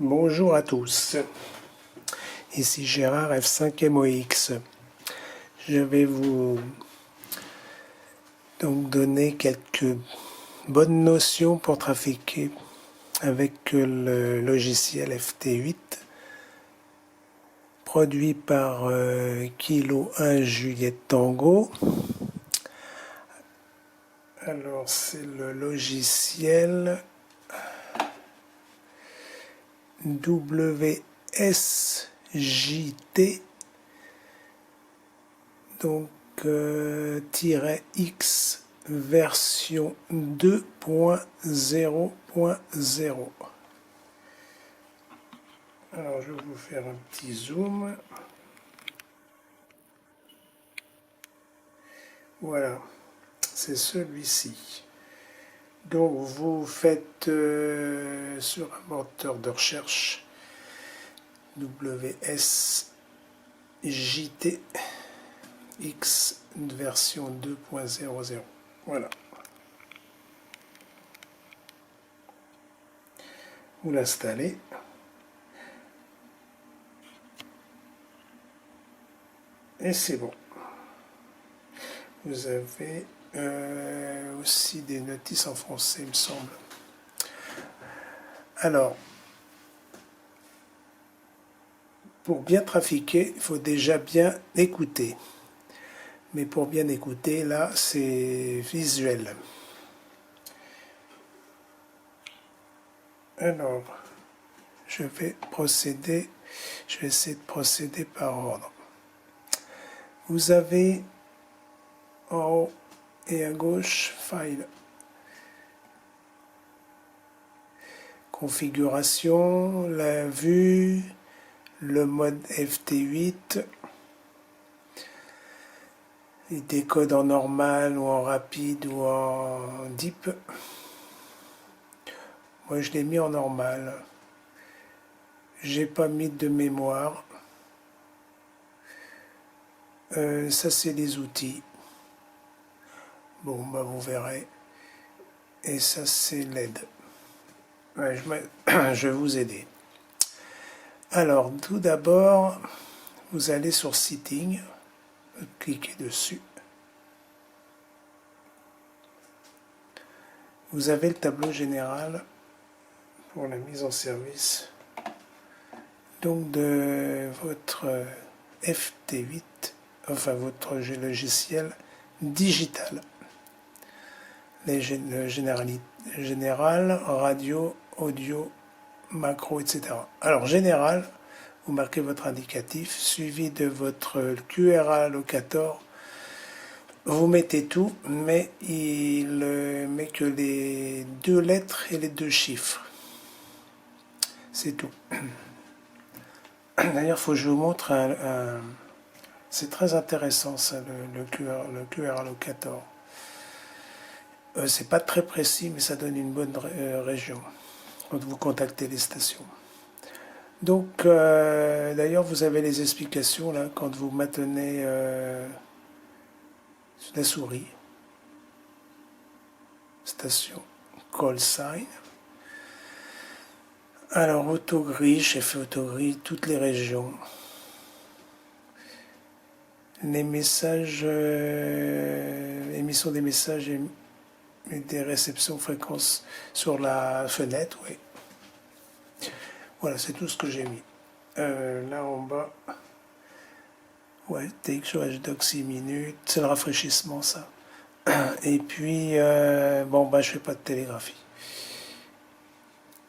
Bonjour à tous, ici Gérard F5MOX. Je vais vous donc donner quelques bonnes notions pour trafiquer avec le logiciel FT8 produit par Kilo 1 Juliette Tango. Alors c'est le logiciel WSJT donc -X version 2.0.0. Alors je vais vous faire un petit zoom. Voilà, c'est celui-ci. Donc vous faites sur un moteur de recherche WSJT X version 2.00. Voilà. Vous l'installez. Et c'est bon. Vous avez aussi des notices en français, il me semble. Alors, pour bien trafiquer, il faut déjà bien écouter. Mais pour bien écouter, là, c'est visuel. Alors, je vais essayer de procéder par ordre. Vous avez en haut et à gauche, File. Configuration, la vue, le mode FT8, il décode en normal ou en rapide ou en deep. Moi je l'ai mis en normal. J'ai pas mis de mémoire. Ça c'est les outils. Bon bah vous verrez. Et ça c'est l'aide. Ouais, je vais vous aider. Alors tout d'abord, vous allez sur Setting, cliquez dessus. Vous avez le tableau général pour la mise en service donc de votre FT8, enfin votre logiciel digital. Le général, radio, audio, macro, etc. Alors général, vous marquez votre indicatif, suivi de votre QR allocator. Vous mettez tout, mais il met que les 2 lettres et les 2 chiffres. C'est tout. D'ailleurs, il faut que je vous montre c'est très intéressant ça, le QR allocator. C'est pas très précis, mais ça donne une bonne région quand vous contactez les stations. Donc, d'ailleurs, vous avez les explications là quand vous maintenez la souris. Station call sign. Alors, autogrille, j'ai fait autogrille, toutes les régions. Les messages, émission des messages et des réceptions fréquences sur la fenêtre, oui. Voilà, c'est tout ce que j'ai mis. Là en bas, ouais, TX HDoc 6 minutes, c'est le rafraîchissement ça. Et puis, bon, bah, je fais pas de télégraphie.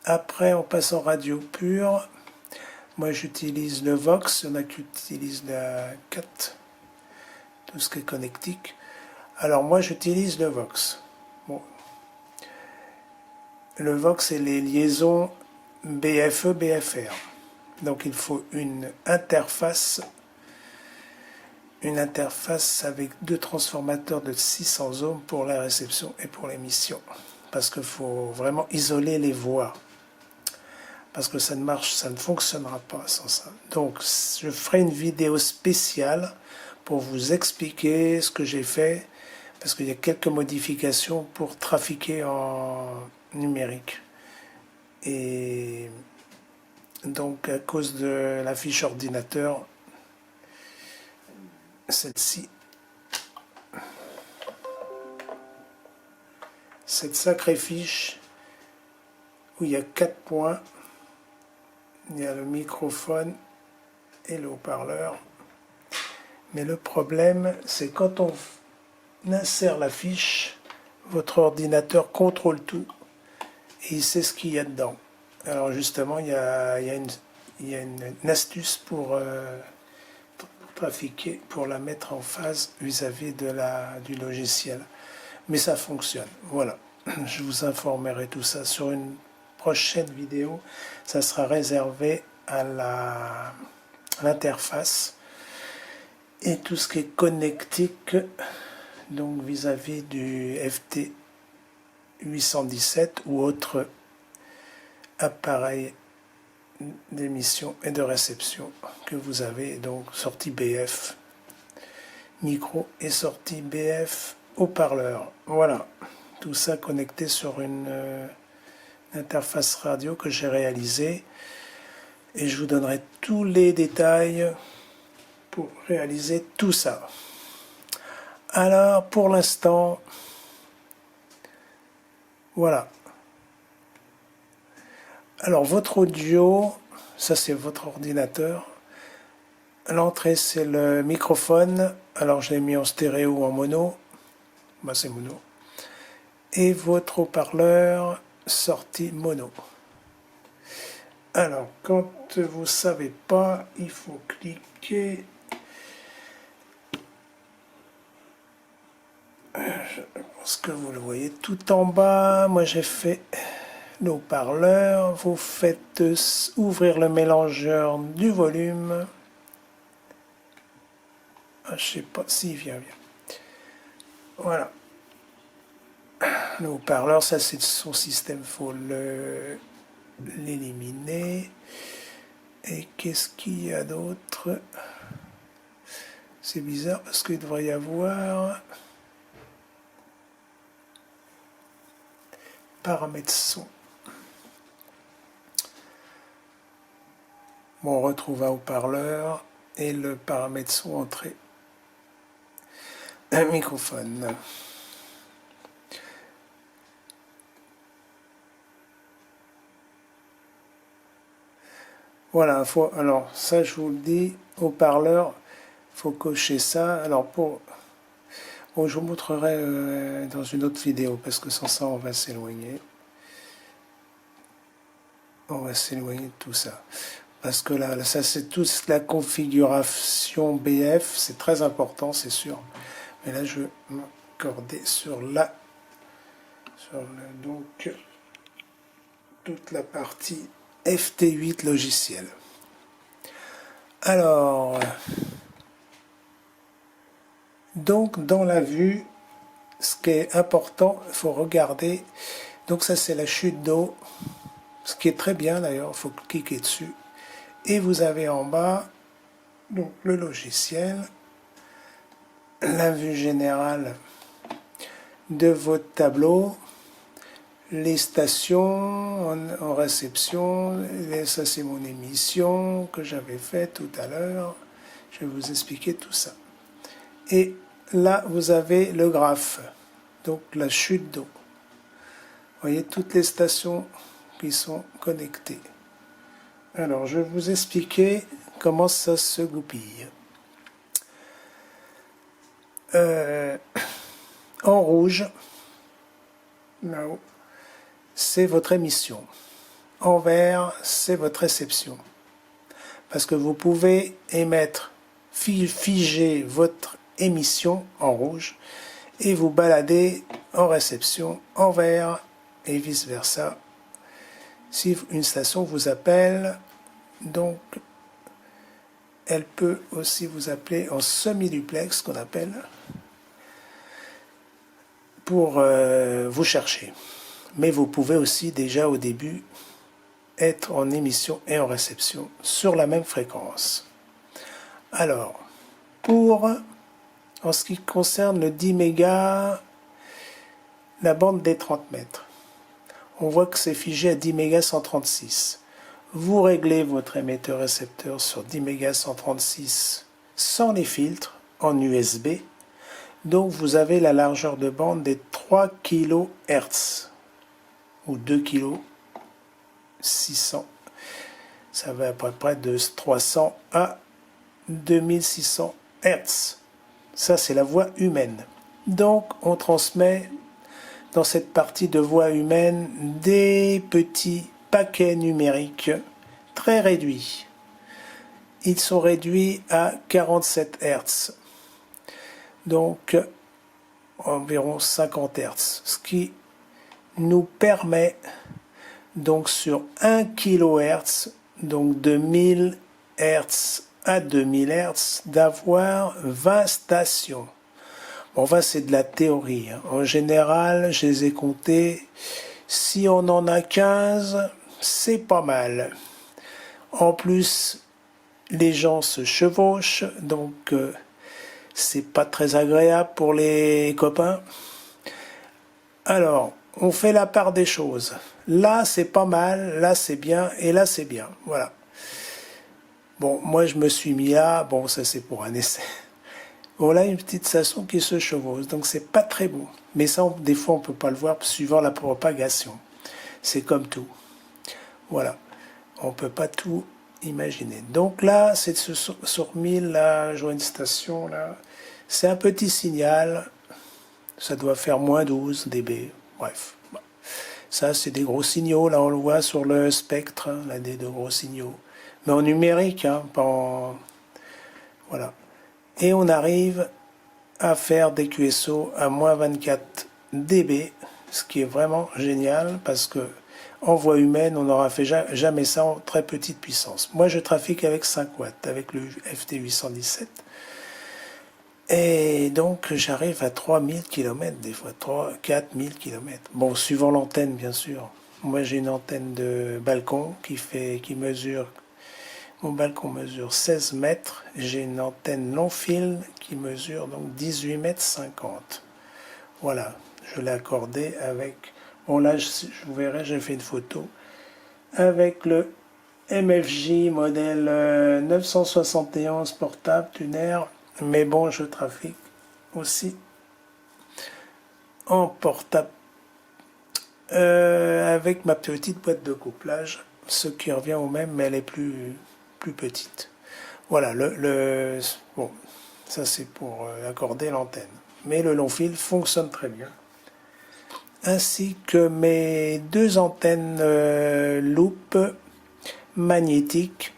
Après, on passe en radio pure. Moi, j'utilise le Vox, il y en a qui utilisent la 4, tout ce qui est connectique. Alors, moi, j'utilise le Vox. Bon. Le Vox, c'est les liaisons BFE-BFR. Donc, il faut une interface avec 2 transformateurs de 600 ohms pour la réception et pour l'émission. Parce qu'il faut vraiment isoler les voix. Parce que ça ne fonctionnera pas sans ça. Donc, je ferai une vidéo spéciale pour vous expliquer ce que j'ai fait. Parce qu'il y a quelques modifications pour trafiquer en numérique. Et Donc à cause de la fiche ordinateur, celle-ci, cette sacrée fiche où il y a 4 points, il y a le microphone et le haut-parleur. Mais le problème, c'est quand on insère la fiche, votre ordinateur contrôle tout et il sait ce qu'il y a dedans. Alors justement, il y a une astuce pour trafiquer, pour la mettre en phase vis-à-vis du logiciel. Mais ça fonctionne. Voilà. Je vous informerai tout ça sur une prochaine vidéo. Ça sera réservé à l'interface et tout ce qui est connectique, donc vis-à-vis du FT 817 ou autre appareil d'émission et de réception que vous avez, donc sortie BF micro et sortie BF haut-parleur. Voilà, tout ça connecté sur une interface radio que j'ai réalisée et je vous donnerai tous les détails pour réaliser tout ça. Alors pour l'instant, voilà. Alors votre audio, ça c'est votre ordinateur. L'entrée c'est le microphone. Alors je l'ai mis en stéréo ou en mono. Bah, c'est mono. Et votre haut-parleur sortie mono. Alors quand vous ne savez pas, il faut cliquer. Je pense que vous le voyez tout en bas. Moi j'ai fait le haut-parleur. Vous faites ouvrir le mélangeur du volume. Ah, je sais pas si viens. Voilà. Le haut-parleur, ça c'est son système, il faut l'éliminer. Et qu'est-ce qu'il y a d'autre? C'est bizarre parce qu'il devrait y avoir paramètres son. Bon, on retrouve un haut-parleur et le paramètre son entrée. Un microphone. Voilà, alors ça je vous le dis, haut-parleur, il faut cocher ça. Alors bon, je vous montrerai dans une autre vidéo parce que sans ça on va s'éloigner. On va s'éloigner de tout ça. Parce que là ça c'est toute la configuration BF, c'est très important, c'est sûr. Mais là je vais m'accorder sur donc toute la partie FT8 logiciel. Alors, donc dans la vue, ce qui est important, il faut regarder. Donc ça c'est la chute d'eau, ce qui est très bien d'ailleurs, il faut cliquer dessus. Et vous avez en bas donc le logiciel, la vue générale de votre tableau, les stations en réception, ça c'est mon émission que j'avais faite tout à l'heure, je vais vous expliquer tout ça. Et là vous avez le graphe, donc la chute d'eau. Vous voyez toutes les stations qui sont connectées. Alors je vais vous expliquer comment ça se goupille. En rouge, là-haut, c'est votre émission. En vert, c'est votre réception. Parce que vous pouvez émettre, figer votre émission en rouge et vous balader en réception en vert et vice versa. Si une station vous appelle, donc elle peut aussi vous appeler en semi-duplex, qu'on appelle, pour vous chercher. Mais vous pouvez aussi déjà au début être en émission et en réception sur la même fréquence. Alors, en ce qui concerne le 10 mégas, la bande des 30 mètres, on voit que c'est figé à 10 mégas 136. Vous réglez votre émetteur-récepteur sur 10 mégas 136 sans les filtres en USB. Donc vous avez la largeur de bande des 3 kHz ou 2 kg 600. Ça va à peu près de 300 à 2600 Hz. Ça, c'est la voix humaine. Donc, on transmet dans cette partie de voix humaine des petits paquets numériques très réduits. Ils sont réduits à 47 Hz. Donc, environ 50 Hz. Ce qui nous permet, donc sur 1 kHz, donc de 1000 Hz à 2000 Hz, d'avoir 20 stations. Enfin, c'est de la théorie. En général, je les ai comptés. Si on en a 15, c'est pas mal. En plus, les gens se chevauchent, donc c'est pas très agréable pour les copains. Alors, on fait la part des choses. Là, c'est pas mal, là, c'est bien, et là, c'est bien. Voilà. Bon, moi, je me suis mis là. Bon, ça, c'est pour un essai. Voilà une petite station qui se chevauche, donc c'est pas très beau. Mais ça, des fois, on peut pas le voir suivant la propagation. C'est comme tout. Voilà. On peut pas tout imaginer. Donc là, c'est sur 1000, là, je vois une station, là. C'est un petit signal. Ça doit faire moins 12 dB. Bref. Ça, c'est des gros signaux. Là, on le voit sur le spectre, hein, là, des gros signaux. Mais en numérique, hein, pas en... Voilà. Et on arrive à faire des QSO à moins 24 dB, ce qui est vraiment génial parce que en voix humaine, on n'aura fait jamais ça en très petite puissance. Moi, je trafique avec 5 watts, avec le FT817. Et donc, j'arrive à 3000 km, des fois 4000 km. Bon, suivant l'antenne, bien sûr. Moi, j'ai une antenne de balcon qui mesure... Mon balcon mesure 16 mètres. J'ai une antenne long fil qui mesure donc 18 mètres 50. Voilà, je l'ai accordé avec... Bon là, vous verrez, j'ai fait une photo avec le MFJ modèle 971 portable tuner. Mais bon, je trafique aussi en portable avec ma petite boîte de couplage, ce qui revient au même, mais elle est plus petite. Voilà, bon, ça c'est pour accorder l'antenne. Mais le long fil fonctionne très bien. Ainsi que mes deux antennes loop magnétiques.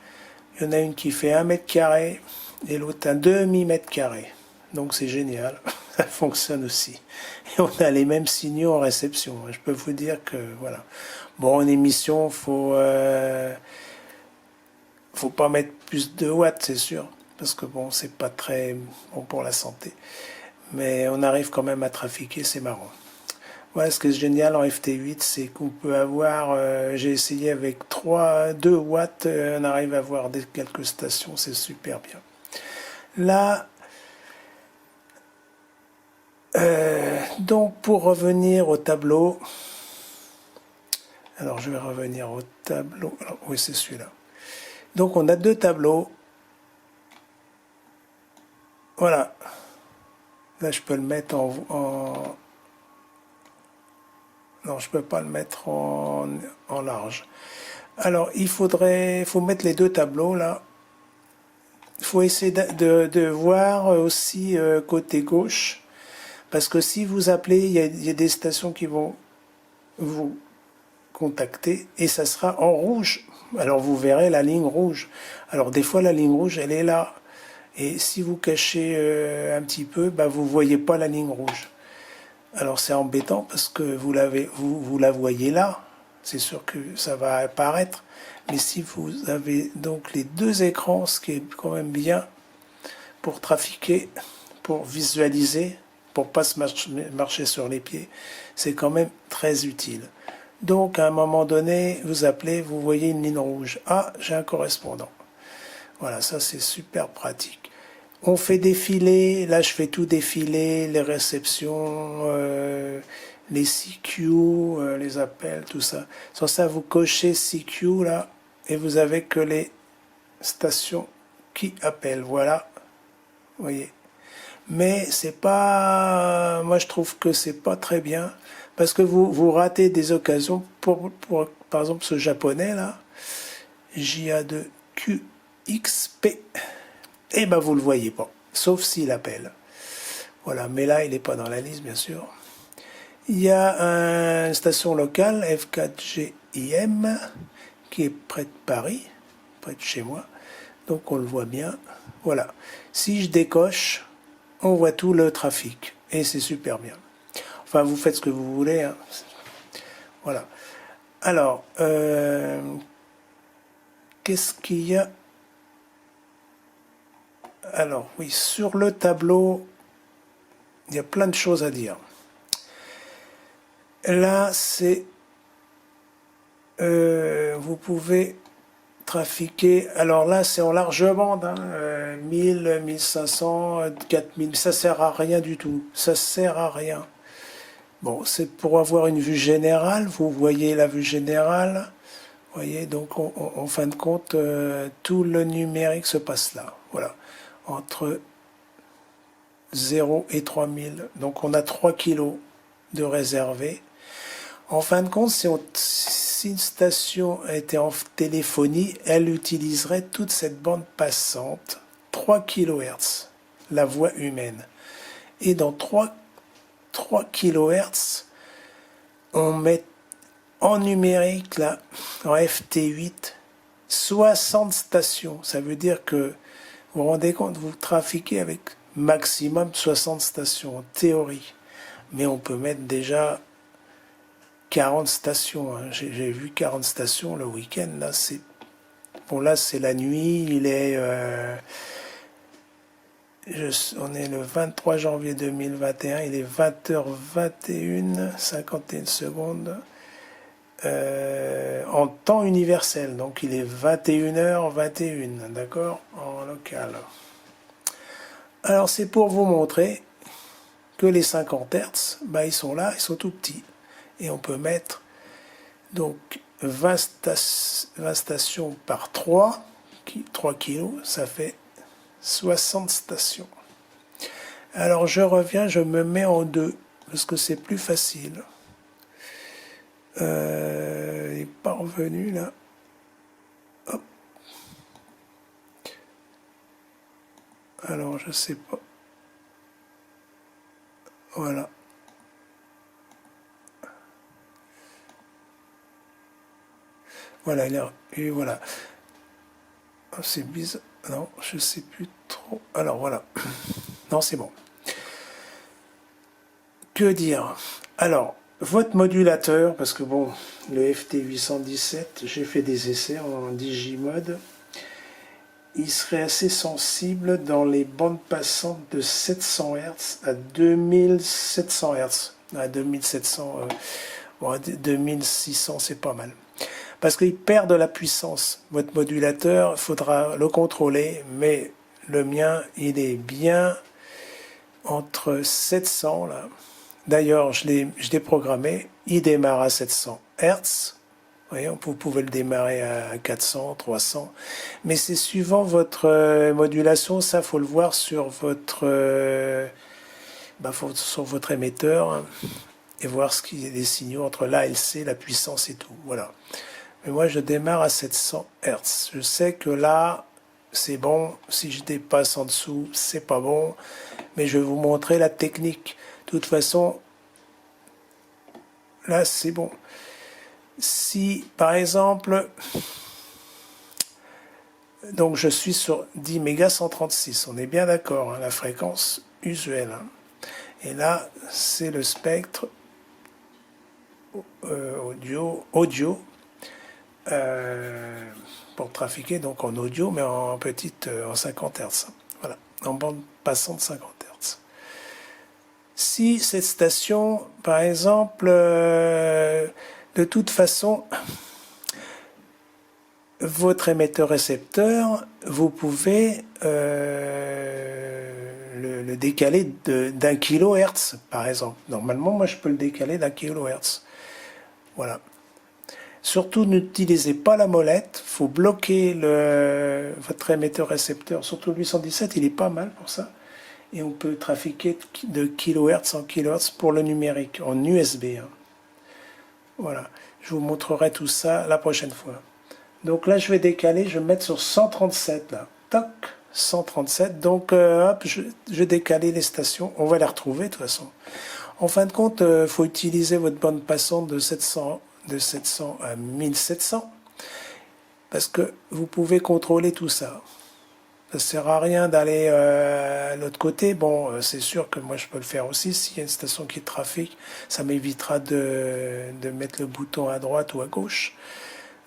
Il y en a une qui fait 1 mètre carré et l'autre un demi-mètre carré. Donc c'est génial, ça fonctionne aussi. Et on a les mêmes signaux en réception. Je peux vous dire que voilà. Bon, en émission, faut pas mettre plus de watts, c'est sûr, parce que bon, c'est pas très bon pour la santé. Mais on arrive quand même à trafiquer, c'est marrant. Voilà, ce qui est génial en FT8, c'est qu'on peut avoir, j'ai essayé avec 2 watts, on arrive à avoir quelques stations, c'est super bien. Là, donc pour revenir au tableau, alors je vais revenir au tableau, alors, oui c'est celui-là. Donc on a 2 tableaux, voilà, là je peux le mettre en non, je peux pas le mettre en large. Alors il faut mettre les 2 tableaux là. Il faut essayer de voir aussi côté gauche, parce que si vous appelez, il y a des stations qui vont vous contacter et ça sera en rouge. Alors vous verrez la ligne rouge. Alors des fois la ligne rouge elle est là et si vous cachez un petit peu, bah, vous voyez pas la ligne rouge. Alors c'est embêtant parce que vous la voyez là. C'est sûr que ça va apparaître. Mais si vous avez donc les 2 écrans, ce qui est quand même bien pour trafiquer, pour visualiser, pour pas se marcher sur les pieds, c'est quand même très utile. Donc à un moment donné, vous appelez, vous voyez une ligne rouge. Ah, j'ai un correspondant. Voilà, ça c'est super pratique. On fait défiler, là je fais tout défiler, les réceptions, les CQ, les appels, tout ça. Sans ça, vous cochez CQ là, et vous avez que les stations qui appellent. Voilà, vous voyez. Mais c'est pas, moi je trouve que c'est pas très bien parce que vous ratez des occasions pour par exemple ce japonais là, JA2QXP, et ben vous le voyez pas, sauf s'il appelle. Voilà, mais là il n'est pas dans la liste bien sûr. Il y a une station locale F4GIM qui est près de Paris, près de chez moi, donc on le voit bien. Voilà, si je décoche, on voit tout le trafic et c'est super bien. Enfin, vous faites ce que vous voulez. Hein. Voilà. Alors, qu'est-ce qu'il y a? Alors, oui, sur le tableau, il y a plein de choses à dire. Là, c'est... vous pouvez trafiquer... Alors là, c'est en large bande. Hein, 1000, 1500, 4000. Ça sert à rien du tout. Ça sert à rien. Bon, c'est pour avoir une vue générale. Vous voyez la vue générale. Vous voyez, donc en fin de compte, tout le numérique se passe là. Voilà. Entre 0 et 3000. Donc on a 3 kilos de réservé. En fin de compte, si une station était en téléphonie, elle utiliserait toute cette bande passante, 3 kHz, la voix humaine. Et dans 3 kHz, on met en numérique, là, en FT8, 60 stations. Ça veut dire que, vous vous rendez compte, vous trafiquez avec maximum 60 stations, en théorie. Mais on peut mettre déjà 40 stations. Hein. J'ai vu 40 stations le week-end. Là, c'est bon, là, c'est la nuit. Il est... on est le 23 janvier 2021. Il est 20h21, 51 secondes. En temps universel, donc il est 21h21, d'accord, en local. Alors c'est pour vous montrer que les 50 Hz, bah, ils sont là, ils sont tout petits. Et on peut mettre donc 20 stations par 3 kilos, ça fait 60 stations. Alors je reviens, je me mets en 2, parce que c'est plus facile. Il n'est pas revenu là. Hop. Alors je sais pas. Voilà. Voilà, et voilà. Oh, c'est bizarre. Non, je sais plus trop. Alors voilà. Non, c'est bon. Que dire? Alors, votre modulateur, parce que bon, le FT817, j'ai fait des essais en Digimode, il serait assez sensible dans les bandes passantes de 700 Hz à 2700 Hz. À 2700, bon, 2600, c'est pas mal. Parce qu'il perd de la puissance. Votre modulateur, il faudra le contrôler, mais le mien, il est bien entre 700, là. D'ailleurs, je l'ai programmé, il démarre à 700 Hz. Vous pouvez le démarrer à 400, 300. Mais c'est suivant votre modulation, ça faut le voir sur votre, sur votre émetteur, hein, et voir ce qu'il y a des signaux entre l'ALC, la puissance et tout. Voilà. Mais moi, je démarre à 700 Hz. Je sais que là, c'est bon. Si je dépasse en dessous, c'est pas bon. Mais je vais vous montrer la technique. De toute façon, là, c'est bon. Si, par exemple, donc je suis sur 10 mégas 136, on est bien d'accord, hein, la fréquence usuelle. Hein. Et là, c'est le spectre audio pour trafiquer donc en audio, mais en petite, en 50 Hz. Voilà, en bande passante 50 Hz. Si cette station, par exemple, de toute façon, votre émetteur-récepteur, vous pouvez le décaler d'1 kHz, par exemple. Normalement, moi, je peux le décaler d'1 kHz. Voilà. Surtout, n'utilisez pas la molette. Il faut bloquer votre émetteur-récepteur. Surtout le 817, il est pas mal pour ça. Et on peut trafiquer de kHz en kHz pour le numérique, en USB. Hein. Voilà. Je vous montrerai tout ça la prochaine fois. Donc là, je vais décaler. Je vais me mettre sur 137. Là. Toc, 137. Donc, hop, je vais décaler les stations. On va les retrouver de toute façon. En fin de compte, il faut utiliser votre bande passante de 700 à 1700 parce que vous pouvez contrôler tout ça. Ça ne sert à rien d'aller à l'autre côté. Bon, c'est sûr que moi je peux le faire aussi. S'il y a une station qui est de trafic, ça m'évitera de mettre le bouton à droite ou à gauche.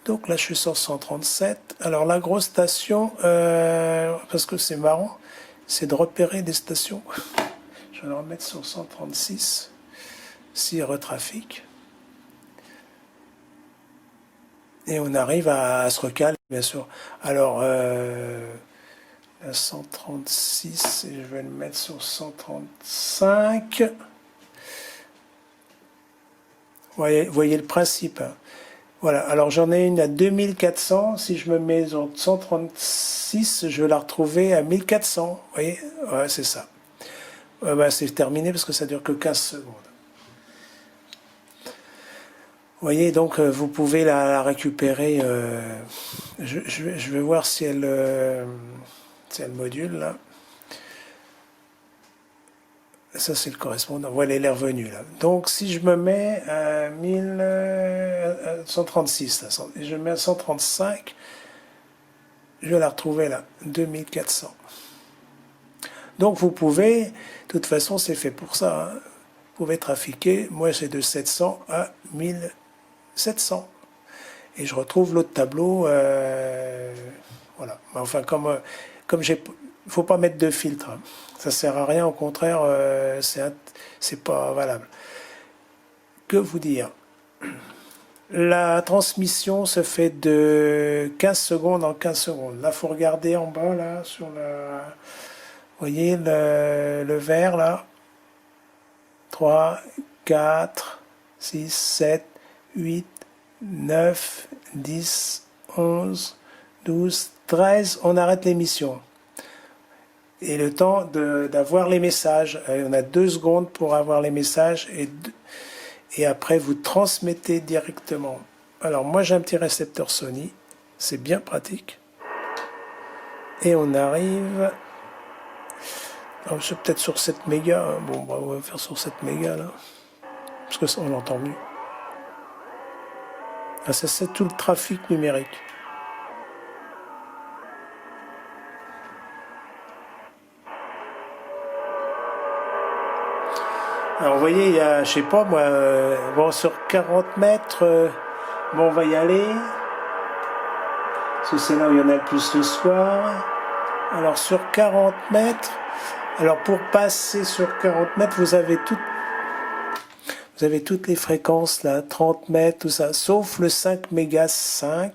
Donc là je suis sur 137. Alors la grosse station, parce que c'est marrant, c'est de repérer des stations. Je vais le remettre sur 136, s'il retrafique. Et on arrive à se recaler, bien sûr. Alors, à 136, et je vais le mettre sur 135. Voyez le principe. Hein. Voilà, alors j'en ai une à 2400. Si je me mets en 136, je vais la retrouver à 1400. Vous voyez, ouais, c'est ça. Bah, c'est terminé parce que ça dure que 15 secondes. Vous voyez, donc vous pouvez la récupérer. Je vais voir si elle module là. Ça c'est le correspondant. Voilà, elle est revenue là. Donc si je me mets à 136, là, et je mets à 135, je vais la retrouver là, 2400. Donc vous pouvez, de toute façon c'est fait pour ça, hein. Vous pouvez trafiquer, moi c'est de 700 à 1700. Et je retrouve l'autre tableau, voilà. Enfin comme j'ai, faut pas mettre de filtre, hein. Ça sert à rien, au contraire, c'est pas valable. Que vous dire? La transmission se fait de 15 secondes en 15 secondes. Là, faut regarder en bas, là, sur la... Vous voyez le vert, là? 3, 4, 6, 7, 8, 9, 10, 11, 12, 13. On arrête l'émission. Et le temps d'avoir les messages. On a 2 secondes pour avoir les messages et après vous transmettez directement. Alors moi j'ai un petit récepteur Sony, c'est bien pratique. Et on arrive, c'est peut-être sur 7 mégas, hein. Bon bah, on va faire sur 7 mégas là, parce que ça on l'entend mieux. Ah, ça c'est tout le trafic numérique. Alors vous voyez, il y a, je sais pas moi, bon sur 40 mètres, bon on va y aller. Parce que c'est là où il y en a le plus le soir. Alors sur 40 mètres, alors pour passer sur 40 mètres, vous avez toutes les fréquences là, 30 mètres, tout ça, sauf le 5 mégas 5,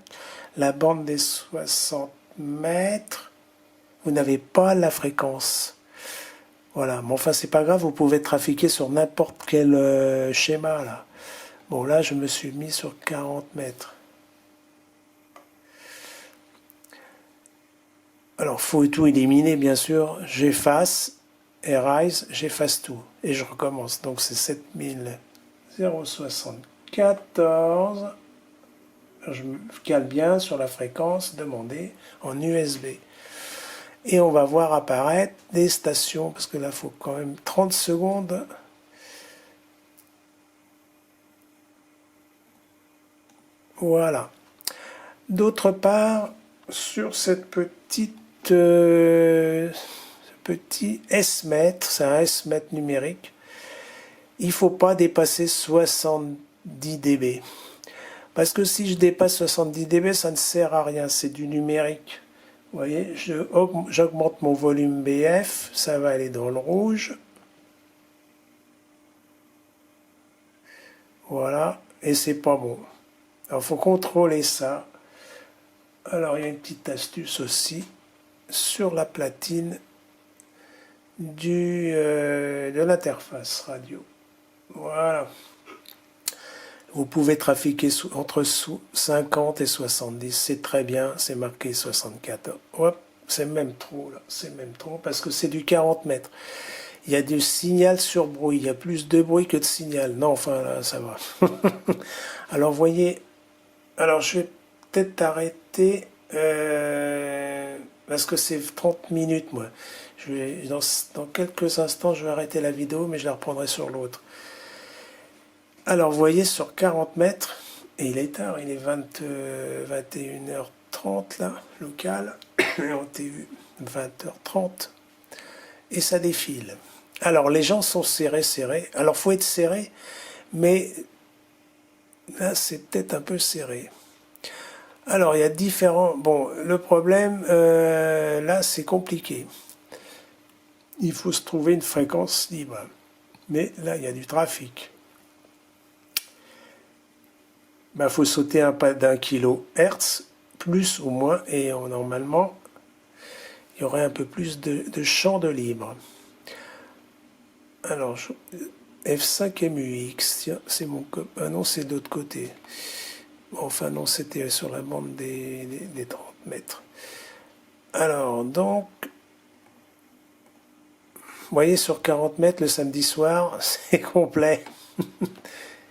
la bande des 60 mètres, vous n'avez pas la fréquence. Voilà, mais enfin c'est pas grave, vous pouvez trafiquer sur n'importe quel schéma là. Bon là je me suis mis sur 40 mètres. Alors faut tout éliminer bien sûr, j'efface, erase, j'efface tout et je recommence. Donc c'est 7074. Je me cale bien sur la fréquence demandée en USB. Et on va voir apparaître des stations, parce que là, il faut quand même 30 secondes. Voilà. D'autre part, sur cette petite, ce petit S-mètre, c'est un S-mètre numérique, il ne faut pas dépasser 70 dB. Parce que si je dépasse 70 dB, ça ne sert à rien, c'est du numérique. Vous voyez, j'augmente mon volume BF, ça va aller dans le rouge. Voilà, et c'est pas bon. Alors, il faut contrôler ça. Alors, il y a une petite astuce aussi sur la platine de l'interface radio. Voilà. Vous pouvez trafiquer entre 50 et 70, c'est très bien, c'est marqué 64. Hop, c'est même trop là, c'est même trop parce que c'est du 40 mètres. Il y a du signal sur bruit, il y a plus de bruit que de signal. Non, enfin là, ça va. Alors voyez, alors je vais peut-être arrêter parce que c'est 30 minutes moi. Dans quelques instants, je vais arrêter la vidéo, mais je la reprendrai sur l'autre. Alors, vous voyez, sur 40 mètres, et il est tard, il est 21h30 là, local, et en TU, 20h30, et ça défile. Alors, les gens sont serrés. Alors, faut être serré, mais là, c'est peut-être un peu serré. Alors, il y a différents... Bon, le problème, là, c'est compliqué. Il faut se trouver une fréquence libre. Mais là, il y a du trafic. Il faut sauter un pas d'1 kHz, plus ou moins, et normalement, il y aurait un peu plus de champ de libre. Alors, F5 MUX, tiens, c'est mon... Ah non, c'est de l'autre côté. Enfin non, c'était sur la bande des 30 mètres. Alors, donc, vous voyez, sur 40 mètres, le samedi soir, c'est complet.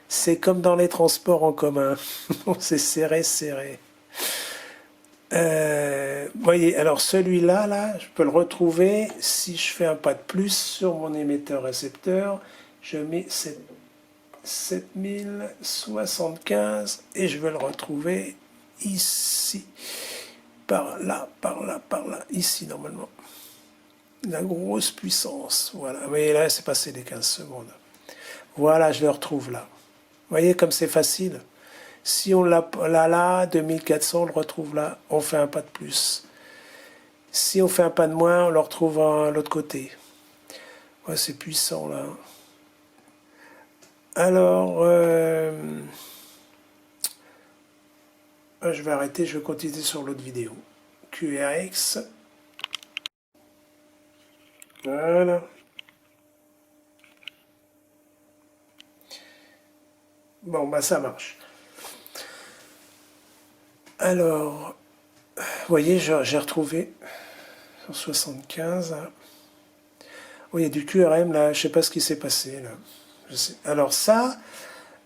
C'est comme dans les transports en commun. C'est serré. Voyez, alors celui-là, là, je peux le retrouver si je fais un pas de plus sur mon émetteur-récepteur. Je mets 7075 et je vais le retrouver ici. Par là, ici normalement. La grosse puissance. Voilà. Vous voyez, là, c'est passé les 15 secondes. Voilà, je le retrouve là. Vous voyez comme c'est facile. Si on l'a là, 2400, on le retrouve là, on fait un pas de plus. Si on fait un pas de moins, on le retrouve à l'autre côté. Ouais, c'est puissant là. Alors, je vais arrêter, je vais continuer sur l'autre vidéo. QRX. Voilà. Bon, bah ça marche. Alors, vous voyez, j'ai retrouvé 175. Oui, il y a du QRM là, je sais pas ce qui s'est passé là. Alors ça,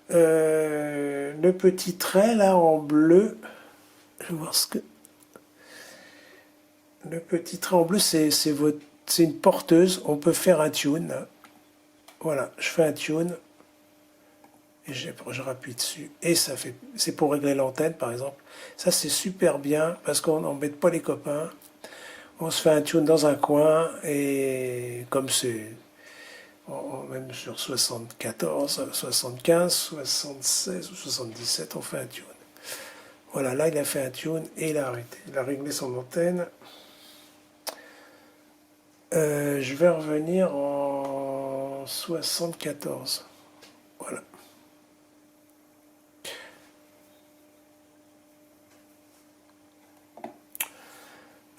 le petit trait là en bleu, je vais voir ce que... Le petit trait en bleu, c'est une porteuse, on peut faire un tune. Voilà, je fais un tune. Et je rappuie dessus et ça fait, c'est pour régler l'antenne par exemple. Ça c'est super bien parce qu'on n'embête pas les copains. On se fait un tune dans un coin et comme c'est même sur 74, 75, 76 ou 77 on fait un tune. Voilà, là il a fait un tune et il a arrêté. Il a réglé son antenne. Je vais revenir en 74. Voilà.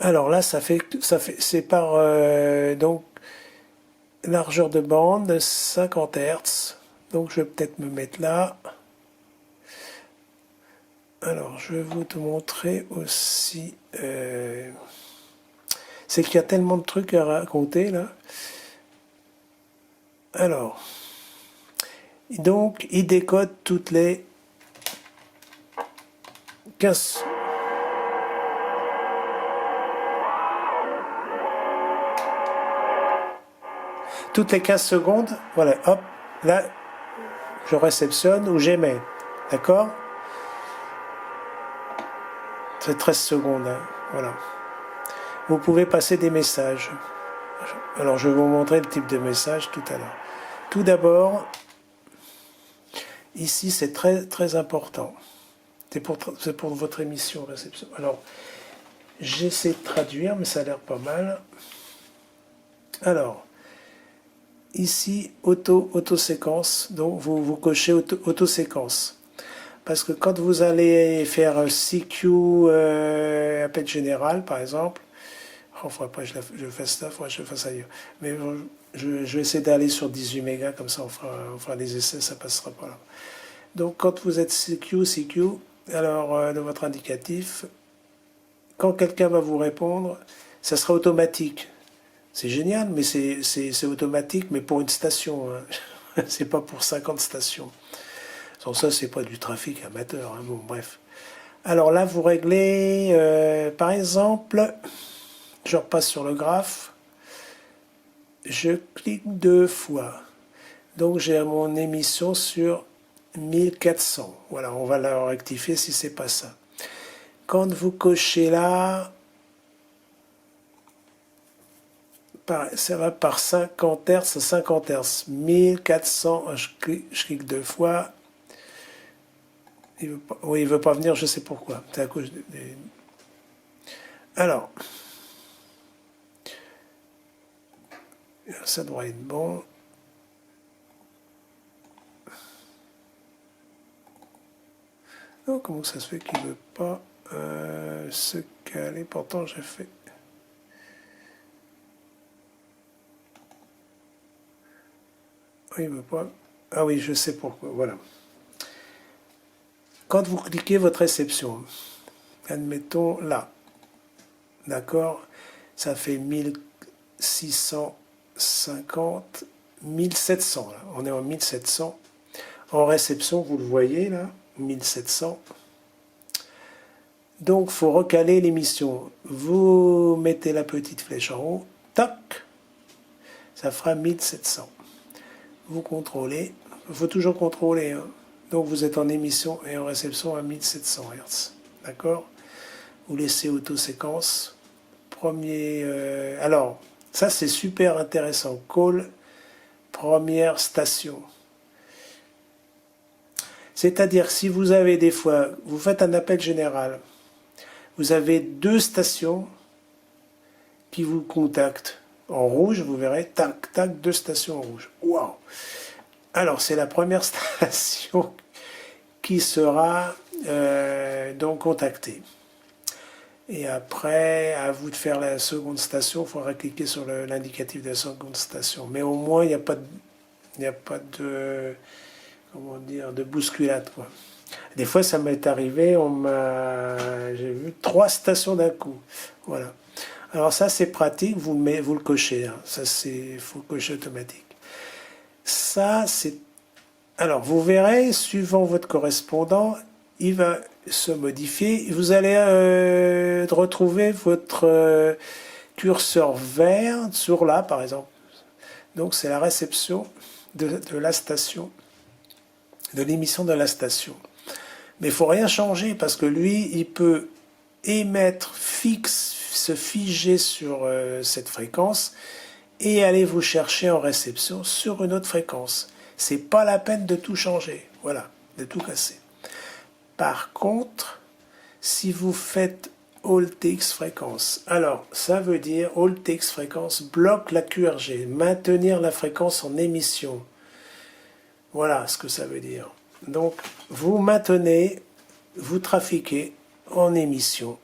Alors là, c'est par donc largeur de bande 50 Hz. Donc je vais peut-être me mettre là. Alors je vais vous montrer aussi. C'est qu'il y a tellement de trucs à raconter là. Alors, donc il décode toutes les 15. Toutes les 15 secondes, voilà, hop, là, je réceptionne ou j'émets. D'accord? C'est 13 secondes, hein, voilà. Vous pouvez passer des messages. Alors, je vais vous montrer le type de message tout à l'heure. Tout d'abord, ici, c'est très important. C'est pour votre émission réception. Alors, j'essaie de traduire, mais ça a l'air pas mal. Alors, ici, auto-séquence, donc vous cochez auto-séquence. Parce que quand vous allez faire CQ, appel général, par exemple, enfin après je fasse ça, faudrait que je le fasse ailleurs. Mais je vais essayer d'aller sur 18 mégas, comme ça on fera des essais, ça passera pas là. Donc quand vous êtes CQ, alors de votre indicatif, quand quelqu'un va vous répondre, ça sera automatique. C'est génial, mais c'est automatique, mais pour une station. Hein. C'est pas pour 50 stations. Sans ça, c'est pas du trafic amateur. Hein. Bon, bref. Alors là, vous réglez, par exemple, je repasse sur le graphe, je clique 2 fois. Donc j'ai mon émission sur 1400. Voilà, on va la rectifier si c'est pas ça. Quand vous cochez là, ça va par 50 Hz à 50 Hz. 1400, je clique 2 fois. Oui, il veut pas venir, je sais pourquoi. C'est à cause Alors, ça devrait être bon. Oh, comment ça se fait qu'il ne veut pas se caler? Pourtant, j'ai fait. Oh, il veut pas. Ah oui, je sais pourquoi. Voilà. Quand vous cliquez votre réception, admettons là, d'accord, ça fait 1650, 1700. Là. On est en 1700. En réception, vous le voyez là, 1700. Donc, il faut recaler l'émission. Vous mettez la petite flèche en haut, tac, ça fera 1700. Vous contrôlez, il faut toujours contrôler. Hein. Donc, vous êtes en émission et en réception à 1700 Hz. D'accord? Vous laissez autoséquence. Premier. Alors, ça c'est super intéressant. Call, première station. C'est-à-dire, si vous avez des fois, vous faites un appel général, vous avez 2 stations qui vous contactent. En rouge, vous verrez, tac, tac, 2 stations en rouge. Waouh! Alors, c'est la première station qui sera donc contactée. Et après, à vous de faire la seconde station, il faudra cliquer sur l'indicatif de la seconde station. Mais au moins, il n'y a pas de, comment dire, de bousculade, quoi. Des fois, ça m'est arrivé, j'ai vu 3 stations d'un coup. Voilà. Alors ça, c'est pratique, vous le cochez. Hein. Ça, il faut cocher automatique. Ça, c'est... Alors, vous verrez, suivant votre correspondant, il va se modifier. Vous allez retrouver votre curseur vert sur là, par exemple. Donc, c'est la réception de la station, de l'émission de la station. Mais il ne faut rien changer parce que lui, il peut émettre fixe, se figer sur cette fréquence et aller vous chercher en réception sur une autre fréquence. C'est pas la peine de tout changer, voilà, de tout casser. Par contre, si vous faites AltX fréquence, alors ça veut dire AltX fréquence bloque la QRG, maintenir la fréquence en émission. Voilà ce que ça veut dire. Donc, vous maintenez, vous trafiquez en émission,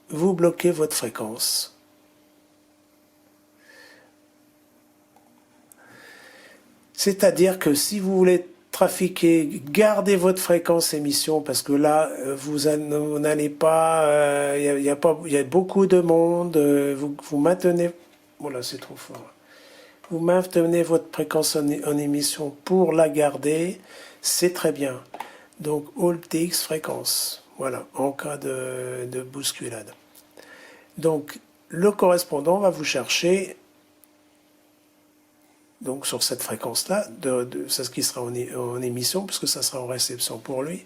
vous bloquez votre fréquence. C'est-à-dire que si vous voulez trafiquer, gardez votre fréquence émission, parce que là, vous n'allez pas, il y a beaucoup de monde, vous maintenez, voilà, c'est trop fort. Vous maintenez votre fréquence en émission pour la garder, c'est très bien. Donc, AltX fréquence, voilà, en cas de bousculade. Donc, le correspondant va vous chercher, donc sur cette fréquence-là, c'est ce qui sera en émission, puisque ça sera en réception pour lui,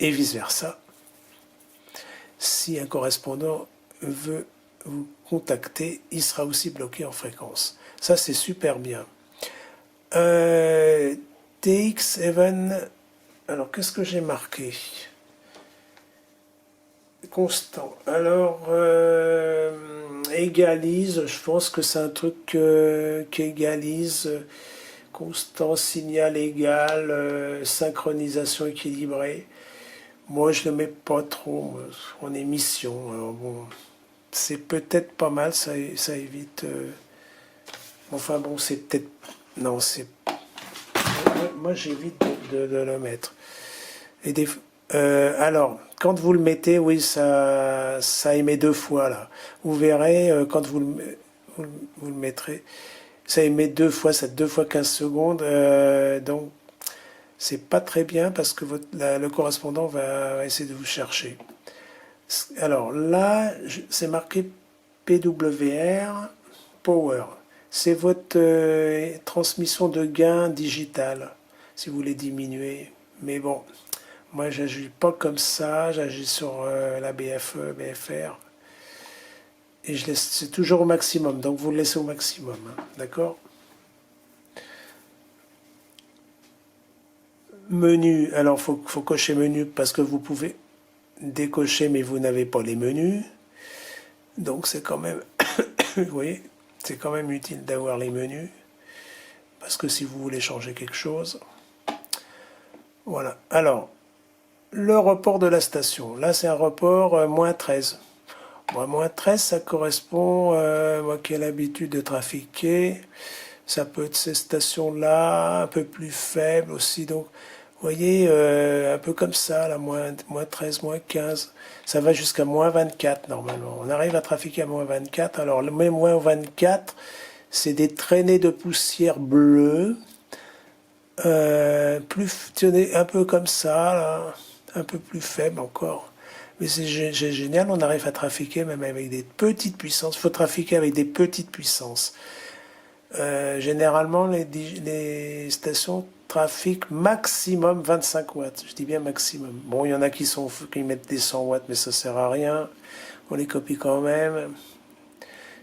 et vice-versa. Si un correspondant veut vous contacter, il sera aussi bloqué en fréquence. Ça, c'est super bien. TX Even, alors qu'est-ce que j'ai marqué? Constant. Alors, égalise, je pense que c'est un truc qui égalise, constant, signal égal, synchronisation équilibrée. Moi, je ne le mets pas trop en émission. Alors bon, c'est peut-être pas mal, ça évite... Enfin bon, c'est peut-être... Non, c'est... moi j'évite de le mettre. Et alors, quand vous le mettez, oui, ça émet 2 fois là. Vous verrez, quand vous le mettrez, ça émet 2 fois, ça 2 fois 15 secondes. Donc, c'est pas très bien parce que le correspondant va essayer de vous chercher. Alors là, c'est marqué PWR Power. C'est votre transmission de gain digital, si vous voulez diminuer. Mais bon, moi j'agis pas comme ça, j'agis sur la BFE, BFR. Et je laisse, c'est toujours au maximum, donc vous le laissez au maximum, hein, d'accord? Menu, alors faut cocher menu parce que vous pouvez décocher mais vous n'avez pas les menus. Donc c'est quand même, vous voyez, c'est quand même utile d'avoir les menus. Parce que si vous voulez changer quelque chose. Voilà. Alors, le report de la station. Là, c'est un report moins 13. Bon, moins 13, ça correspond, moi qui ai l'habitude de trafiquer, ça peut être ces stations-là, un peu plus faibles aussi. Donc, vous voyez, un peu comme ça, là, moins 13, moins 15. Ça va jusqu'à moins 24 normalement. On arrive à trafiquer à moins 24. Alors, le moins 24, c'est des traînées de poussière bleue. Plus, tenez, un peu comme ça, là, un peu plus faible encore. Mais c'est génial, on arrive à trafiquer même avec des petites puissances. Il faut trafiquer avec des petites puissances. Généralement, les stations trafiquent maximum 25 watts. Je dis bien maximum. Bon, il y en a qui mettent des 100 watts, mais ça sert à rien. On les copie quand même.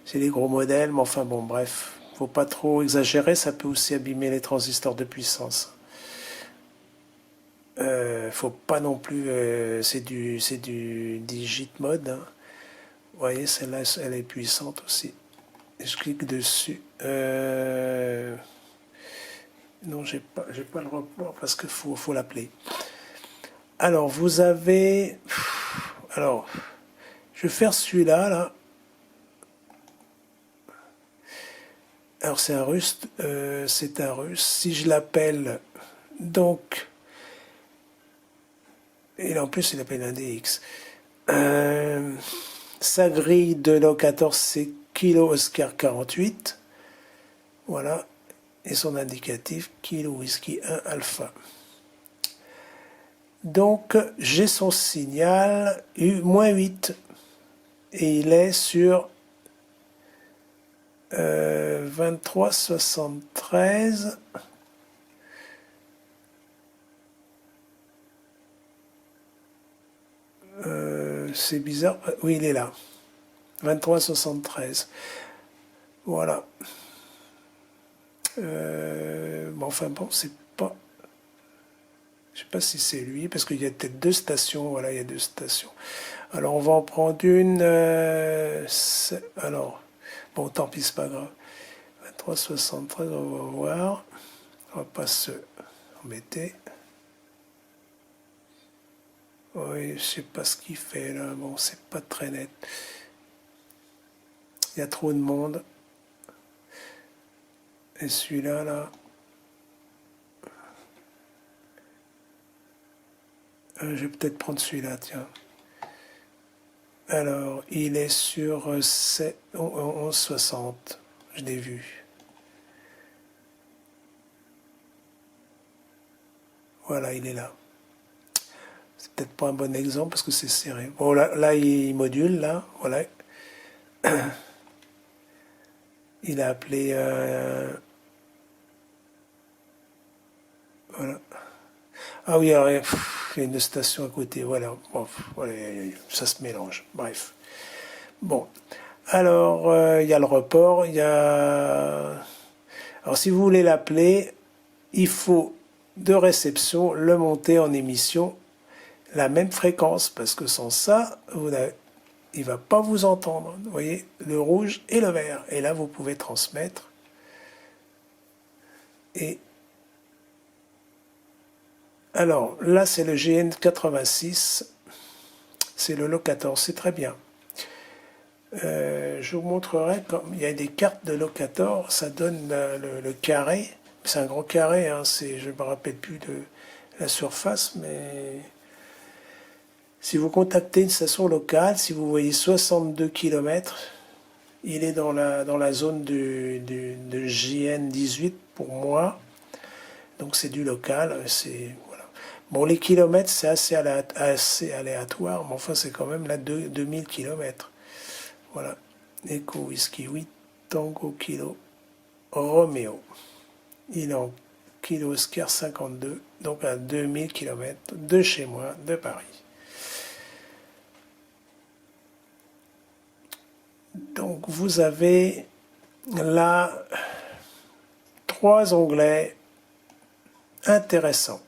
C'est les gros modèles, mais enfin bon, bref. Faut pas trop exagérer, ça peut aussi abîmer les transistors de puissance. Faut pas non plus, c'est du digit mode. Hein. Vous voyez, celle-là, elle est puissante aussi. Et je clique dessus. Non, j'ai pas le report parce qu'il faut l'appeler. Alors, vous avez, alors, je vais faire celui-là, là. Alors c'est un russe, Si je l'appelle, donc, et en plus il appelle un DX. Sa grille de locator c'est Kilo Oscar 48. Voilà. Et son indicatif Kilo Whisky 1 Alpha. Donc j'ai son signal U-8. Et il est sur 2373. C'est bizarre. Oui, il est là. 2373. Voilà. Bon, enfin bon, c'est pas. Je sais pas si c'est lui, parce qu'il y a peut-être 2 stations. Voilà, il y a 2 stations. Alors, on va en prendre une. Alors, bon, tant pis, c'est pas grave. 2373, on va voir. On va pas se embêter. Oui, je sais pas ce qu'il fait là. Bon, c'est pas très net. Il y a trop de monde. Et celui-là, là. Je vais peut-être prendre celui-là, tiens. Alors, il est sur 1160. Je l'ai vu. Voilà, il est là. C'est peut-être pas un bon exemple parce que c'est serré. Bon, là, il module, là. Voilà. Il a appelé... voilà. Ah oui, alors, il y a une station à côté. Voilà. Bon, voilà, ça se mélange. Bref. Bon. Alors, il y a le report. Il y a... Alors, si vous voulez l'appeler, il faut de réception le monter en émission la même fréquence, parce que sans ça, il ne va pas vous entendre. Vous voyez, le rouge et le vert. Et là, vous pouvez transmettre. Et alors, là, c'est le GN86. C'est le locator, c'est très bien. Je vous montrerai, comme il y a des cartes de locator, ça donne le carré. C'est un grand carré, hein, je ne me rappelle plus de la surface, mais si vous contactez une station locale, si vous voyez 62 km, il est dans la zone de JN18 pour moi, donc c'est du local, voilà. Bon, les kilomètres, c'est assez aléatoire, mais enfin, c'est quand même là 2000 km. Voilà. Echo Whisky 8, Tango Kilo, Roméo. Il est en Kilo Oscar 52, donc à 2000 km de chez moi, de Paris. Donc vous avez là 3 onglets intéressants.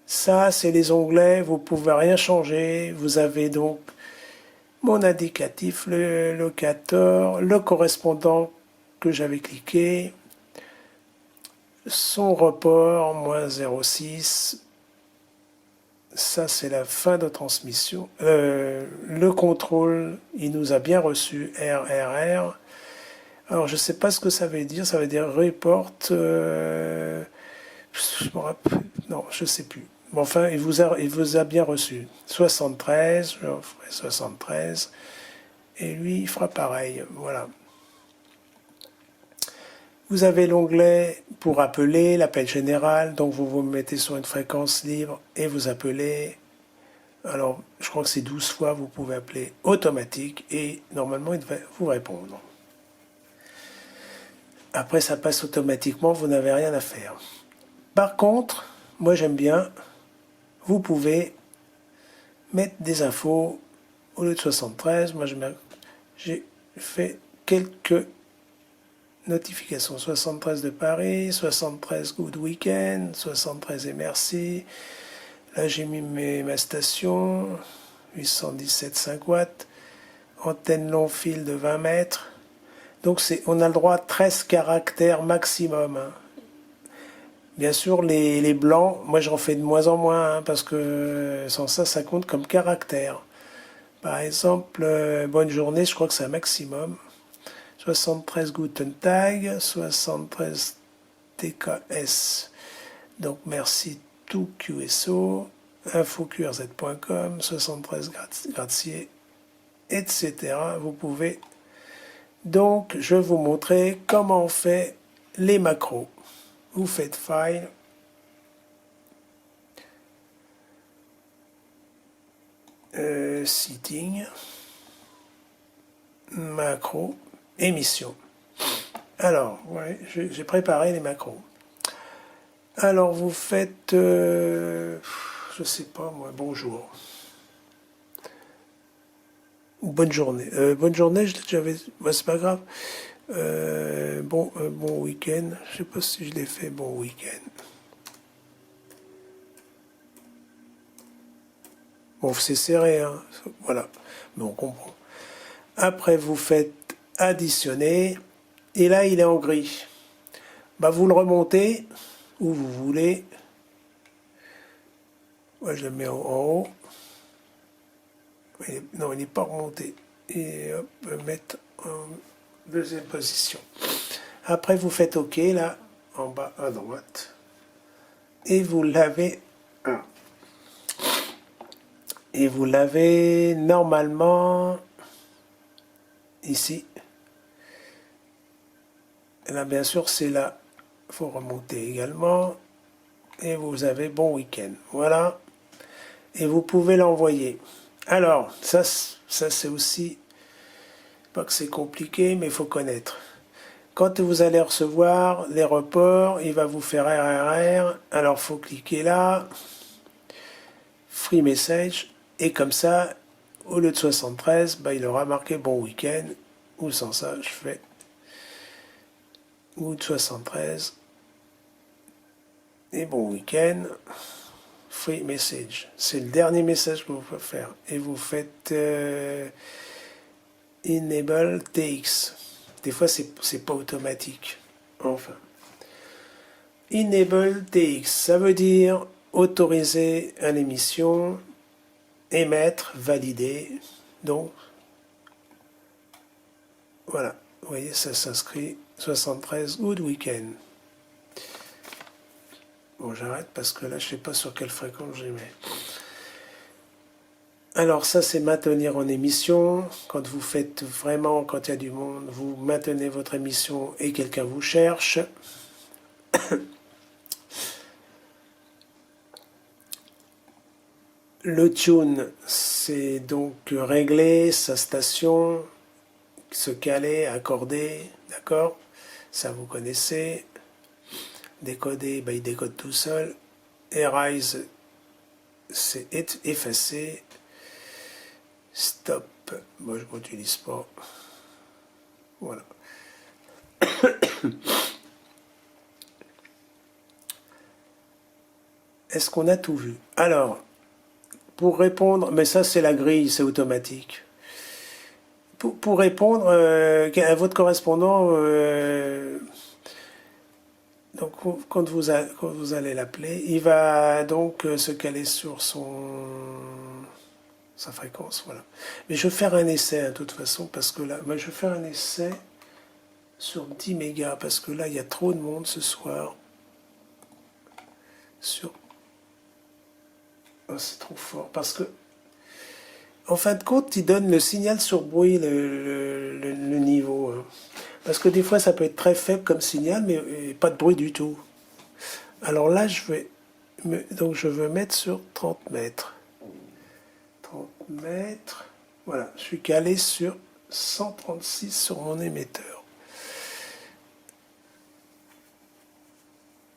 Ça, c'est les onglets, vous ne pouvez rien changer. Vous avez donc mon indicatif, le locator, le correspondant que j'avais cliqué, son report, moins 0,6. Ça, c'est la fin de transmission. Le contrôle, il nous a bien reçu RRR. Alors, je ne sais pas ce que ça veut dire. Ça veut dire report. Non, je ne sais plus. Bon, enfin, il vous a bien reçu. 73, je ferai 73. Et lui, il fera pareil. Voilà. Vous avez l'onglet pour appeler, l'appel général. Donc, vous vous mettez sur une fréquence libre et vous appelez. Alors, je crois que c'est 12 fois, vous pouvez appeler automatique et normalement, il devrait vous répondre. Après, ça passe automatiquement, vous n'avez rien à faire. Par contre, moi j'aime bien, vous pouvez mettre des infos au lieu de 73. Moi j'ai fait quelques notifications. 73 de Paris, 73 Good Weekend, 73 et merci. Là j'ai mis ma station, 817,5 watts, antenne long fil de 20 mètres. Donc on a le droit à 13 caractères maximum. Hein. Bien sûr, les blancs, moi j'en fais de moins en moins, hein, parce que sans ça, ça compte comme caractère. Par exemple, bonne journée, je crois que c'est un maximum. 73 Guten Tag, 73 TKS. Donc merci tout QSO, infoqrz.com, 73 Gratier, etc. Vous pouvez donc, je vais vous montrer comment on fait les macros. Vous faites File, Setting, Macro, Émission. Alors, ouais, j'ai préparé les macros. Alors, vous faites, je sais pas moi, bonjour. Ou bonne journée. Bonne journée, j'avais, bah, c'est pas grave. Bon week-end. Je sais pas si je l'ai fait. Bon week-end. Bon, c'est serré, hein. Voilà. Mais on comprend. Après, vous faites additionner. Et là, il est en gris. Bah, vous le remontez où vous voulez. Moi, je le mets en haut. Non, il n'est pas remonté. Et hop, mettre en deuxième position. Après, vous faites OK, là, en bas à droite. Et vous l'avez. Et vous l'avez normalement ici. Et là, bien sûr, c'est là. Il faut remonter également. Et vous avez bon week-end. Voilà. Et vous pouvez l'envoyer. Alors, ça c'est aussi, pas que c'est compliqué, mais il faut connaître. Quand vous allez recevoir les reports, il va vous faire RRR. Alors, il faut cliquer là. Free message. Et comme ça, au lieu de 73, bah, il aura marqué bon week-end. Ou sans ça, je fais ou de 73. Et bon week-end. Free message. C'est le dernier message que vous pouvez faire. Et vous faites enable TX. Des fois, c'est pas automatique. Enfin. Enable TX, ça veut dire autoriser à l'émission, émettre, valider. Donc, voilà. Vous voyez, ça s'inscrit 73 Good Weekend. Bon, j'arrête parce que là, je sais pas sur quelle fréquence j'émets. Alors ça, c'est maintenir en émission. Quand vous faites vraiment, quand il y a du monde, vous maintenez votre émission et quelqu'un vous cherche. Le tune, c'est donc régler sa station, se caler, accorder, d'accord? Ça vous connaissez. Décoder, bah, il décode tout seul. Erase, c'est effacer. Stop, moi je ne l'utilise pas. Voilà. Est-ce qu'on a tout vu? Alors, pour répondre, mais ça c'est la grille, c'est automatique. Pour répondre à votre correspondant, donc quand vous allez l'appeler, il va donc se caler sur sa fréquence, voilà. Mais je vais faire un essai de toute façon, parce que là, moi, je vais faire un essai sur 10 mégas, parce que là, il y a trop de monde ce soir. Oh, c'est trop fort, parce que en fin de compte, il donne le signal sur bruit, le niveau. Hein. Parce que des fois, ça peut être très faible comme signal, mais pas de bruit du tout. Alors là, donc je veux mettre sur 30 mètres. 30 mètres. Voilà, je suis calé sur 136 sur mon émetteur.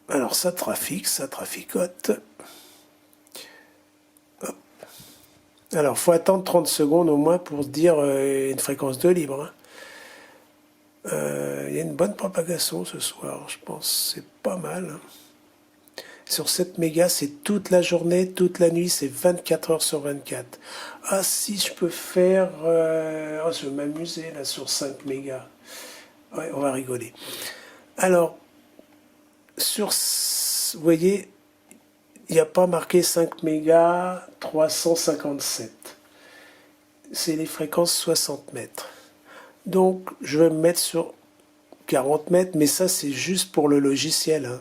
Alors ça traficote. Hop. Alors, faut attendre 30 secondes au moins pour se dire une fréquence de libre. Hein. Il y a une bonne propagation ce soir, je pense. C'est pas mal. Hein. Sur 7 mégas, c'est toute la journée, toute la nuit, c'est 24 heures sur 24. Ah, si je peux faire... Oh, je vais m'amuser là sur 5 mégas. Ouais, on va rigoler. Alors, vous voyez, il n'y a pas marqué 5 mégas 357. C'est les fréquences 60 mètres. Donc, je vais me mettre sur 40 mètres, mais ça, c'est juste pour le logiciel. Hein.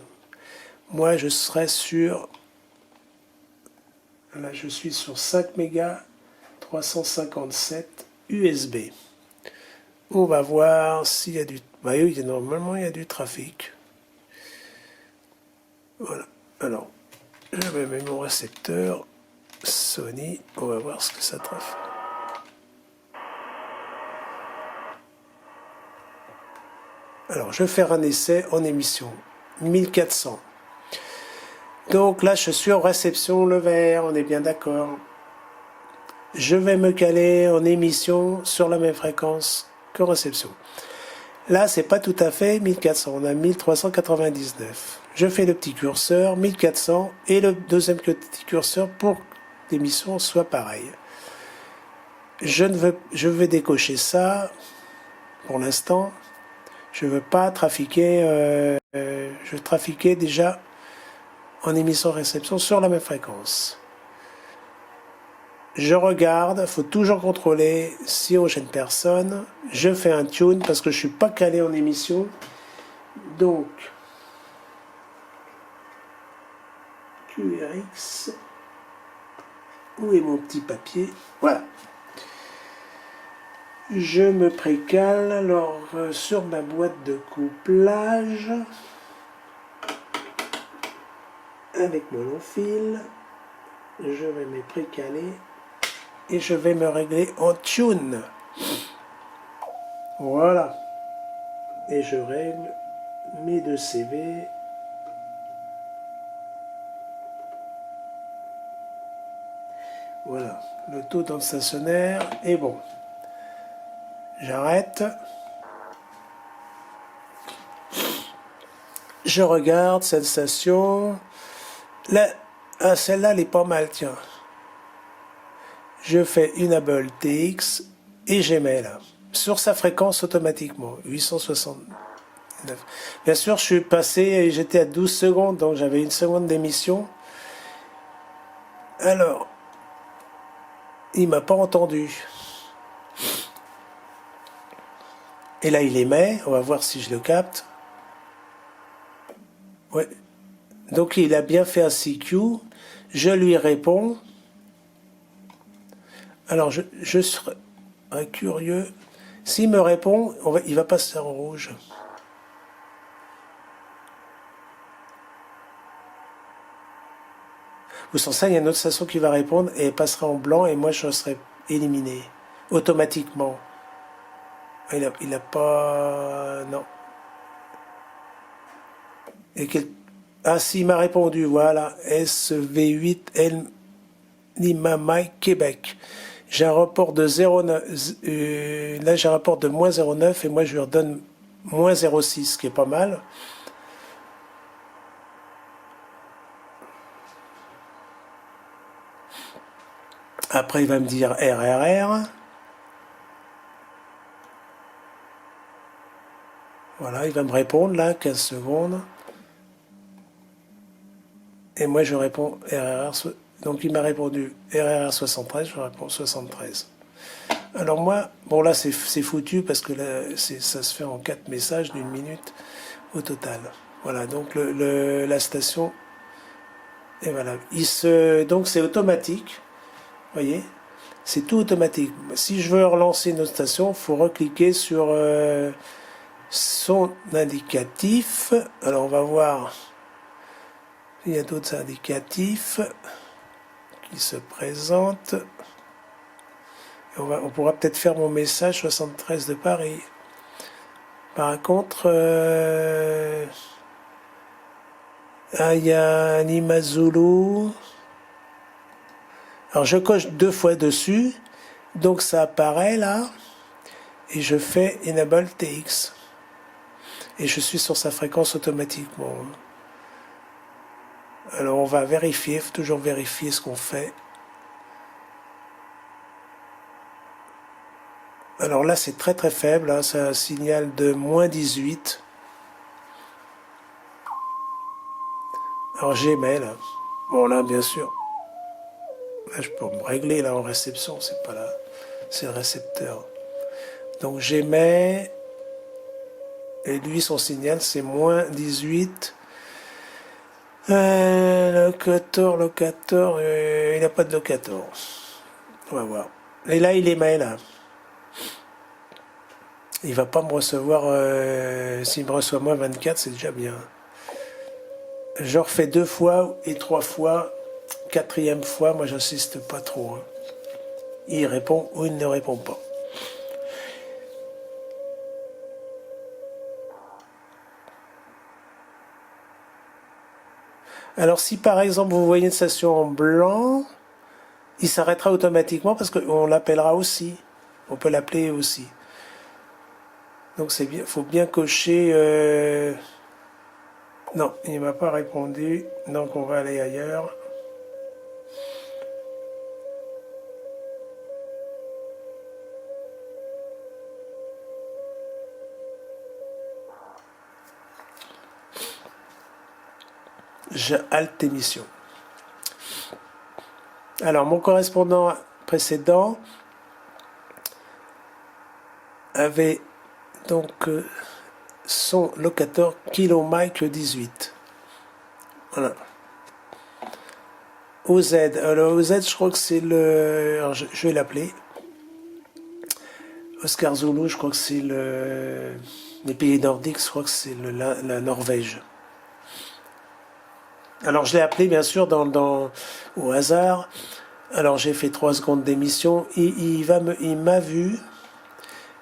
Moi, je serai sur... Là, je suis sur 5 mégas 357 USB. On va voir s'il y a du... Bah oui, normalement, il y a du trafic. Voilà. Alors, je vais mettre mon récepteur Sony. On va voir ce que ça trafique. Alors, je vais faire un essai en émission. 1400. Donc là, je suis en réception le vert, on est bien d'accord. Je vais me caler en émission sur la même fréquence que réception. Là, c'est pas tout à fait 1400, on a 1399. Je fais le petit curseur, 1400, et le deuxième petit curseur pour que l'émission soit pareille. Je vais décocher ça pour l'instant. Je ne veux pas trafiquer, je veux trafiquer déjà en émission-réception sur la même fréquence. Je regarde, il faut toujours contrôler si on gêne personne. Je fais un tune parce que je ne suis pas calé en émission. Donc, QRX, où est mon petit papier? Voilà. Je me précale alors sur ma boîte de couplage avec mon long fil. Je vais me précaler et je vais me régler en tune. Voilà. Et je règle mes 2 CV. Voilà. Le taux dans le stationnaire est bon. J'arrête. Je regarde cette station. Là, celle-là, elle est pas mal, tiens. Je fais Enable TX et j'émets là. Sur sa fréquence automatiquement, 869. Bien sûr, je suis passé, j'étais à 12 secondes, donc j'avais 1 seconde d'émission. Alors, il m'a pas entendu. Et là, il émet. On va voir si je le capte. Ouais. Donc il a bien fait un CQ. Je lui réponds. Alors je serais curieux. S'il me répond, il va passer en rouge. Ou sans ça, il y a une autre station qui va répondre et elle passera en blanc et moi je serai éliminé automatiquement. Il a pas... Non. Ah si, il m'a répondu, voilà. SV8L Lima Mike Québec. J'ai un rapport de 0,9. Là, j'ai un rapport de moins 0,9 et moi je lui redonne moins 0,6, ce qui est pas mal. Après, il va me dire RRR. Voilà, il va me répondre là, 15 secondes. Et moi, je réponds RRR. Donc, il m'a répondu RRR 73, je réponds 73. Alors moi, bon là, c'est foutu parce que là, ça se fait en 4 messages d'une minute au total. Voilà, donc la station, et voilà. Donc, c'est automatique, vous voyez, c'est tout automatique. Si je veux relancer une autre station, il faut recliquer sur son indicatif. Alors, on va voir. Il y a d'autres indicatifs qui se présentent. On pourra peut-être faire mon message 73 de Paris. Par contre, il y a Lima Zulu. Alors je coche 2 fois dessus, donc ça apparaît là, et je fais Enable TX. Et je suis sur sa fréquence automatiquement. Alors on va vérifier, il faut toujours vérifier ce qu'on fait. Alors là c'est très très faible, hein, c'est un signal de moins 18. Alors j'émets là. Bon là bien sûr. Là je peux me régler là en réception, c'est pas là. C'est le récepteur. Donc j'émets. Et lui son signal c'est moins 18. Locator, il n'a pas de locator. On va voir. Et là il émet là. Il va pas me recevoir. S'il me reçoit moins 24, c'est déjà bien. Je refais 2 fois et 3 fois. 4e fois, moi j'insiste pas trop. Hein. Il répond ou il ne répond pas. Alors si par exemple vous voyez une station en blanc, il s'arrêtera automatiquement parce qu'on l'appellera aussi. On peut l'appeler aussi. Donc c'est bien, faut bien cocher. Non, il ne m'a pas répondu. Donc on va aller ailleurs. Je halte émission. Alors mon correspondant précédent avait donc son locateur Kilo Mike 18. Voilà. OZ. Alors OZ, je crois que c'est le... Alors, je vais l'appeler. Oscar Zulu, je crois que c'est le... Les pays nordiques, je crois que c'est la Norvège. Alors je l'ai appelé bien sûr au hasard. Alors j'ai fait 3 secondes d'émission. Il m'a vu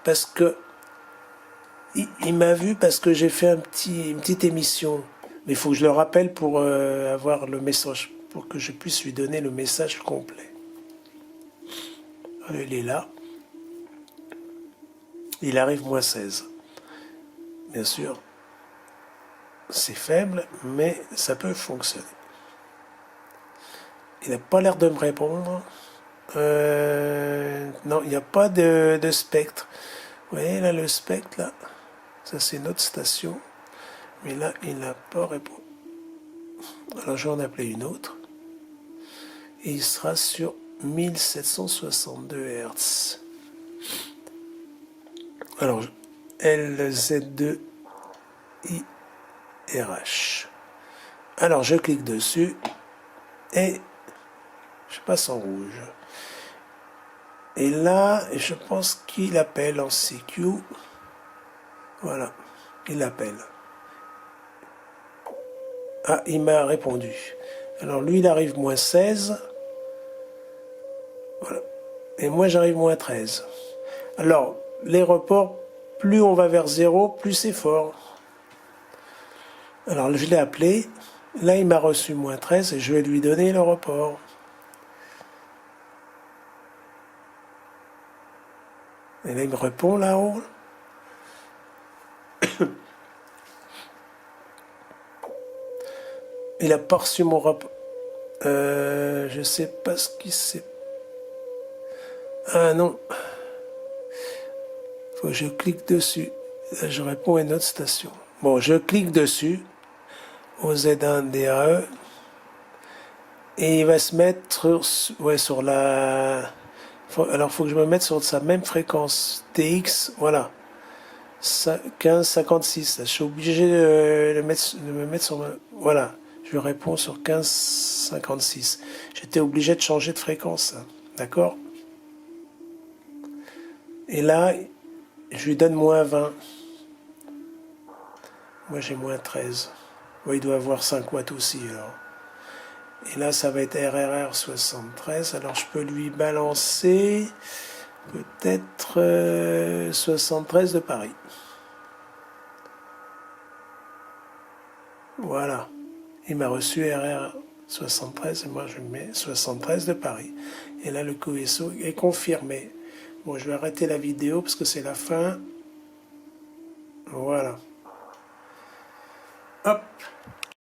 parce que j'ai fait une petite émission. Mais il faut que je le rappelle pour avoir le message, pour que je puisse lui donner le message complet. Il est là. Il arrive moins 16. Bien sûr, c'est faible, mais ça peut fonctionner. Il n'a pas l'air de me répondre. Non, il n'y a pas de spectre. Vous voyez là le spectre là. Ça c'est notre station. Mais là il n'a pas répondu. Alors je vais en appeler une autre. Et il sera sur 1762 Hz. Alors LZ2IRH. Alors je clique dessus et je passe en rouge. Et là, je pense qu'il appelle en CQ. Voilà, il appelle. Ah, il m'a répondu. Alors lui, il arrive moins 16. Voilà. Et moi, j'arrive moins 13. Alors, les reports, plus on va vers 0, plus c'est fort. Alors, je l'ai appelé. Là, il m'a reçu moins 13 et je vais lui donner le report. Et là, il me répond là-haut. Il a pas reçu mon report. Je sais pas ce qui s'est... Ah non. Faut que je clique dessus. Là, je réponds à une autre station. Bon, je clique dessus. Au Z1DAE. Et il va se mettre sur la... Alors, il faut que je me mette sur sa même fréquence. TX, voilà. 15,56. Je suis obligé de me mettre sur... Voilà. Je réponds sur 15,56. J'étais obligé de changer de fréquence. D'accord? Et là, je lui donne moins 20. Moi, j'ai moins 13. Ouais, il doit avoir 5 watts aussi, alors. Et là, ça va être RRR 73. Alors, je peux lui balancer peut-être 73 de Paris. Voilà. Il m'a reçu RR 73 et moi, je mets 73 de Paris. Et là, le QSO est confirmé. Bon, je vais arrêter la vidéo parce que c'est la fin. Voilà. Hop.